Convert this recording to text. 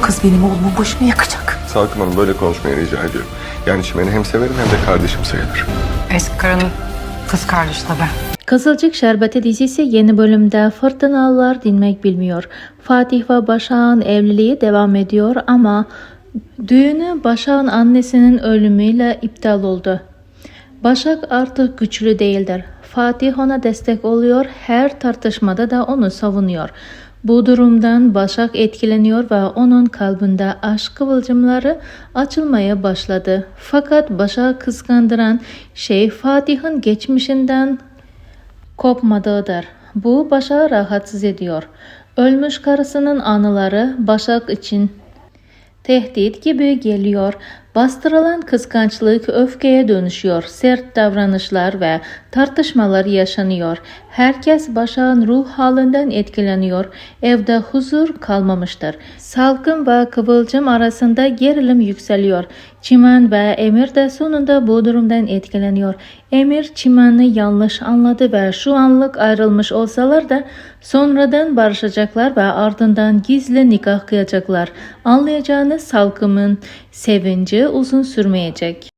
kız benim oğlumun başını yakacak. Salkım Hanım, böyle konuşmayı rica ediyorum. Yani Çimen'i hem severim hem de kardeşim sayılır. Eski karının kız kardeşi tabii. Kızılcık Şerbeti dizisi yeni bölümde fırtınalar dinmek bilmiyor. Fatih ve Başak'ın evliliği devam ediyor ama düğünü Başak'ın annesinin ölümüyle iptal oldu. Başak artık güçlü değildir. Fatih ona destek oluyor, her tartışmada da onu savunuyor. Bu durumdan Başak etkileniyor ve onun kalbinde aşk kıvılcımları açılmaya başladı. Fakat Başak'ı kıskandıran şey Fatih'in geçmişinden kopmadığıdır. Bu Başak'ı rahatsız ediyor. Ölmüş karısının anıları Başak için tehdit gibi geliyor. Bastırılan kıskançlık öfkeye dönüşüyor. Sert davranışlar ve tartışmalar yaşanıyor. Herkes Başak'ın ruh halinden etkileniyor. Evde huzur kalmamıştır. Salkım ve Kıvılcım arasında gerilim yükseliyor. Çimen ve Emir de sonunda bu durumdan etkileniyor. Emir Çimen'i yanlış anladı ve şu anlık ayrılmış olsalar da sonradan barışacaklar ve ardından gizli nikah kıyacaklar. Anlayacağınız Salkım'ın sevinci uzun sürmeyecek.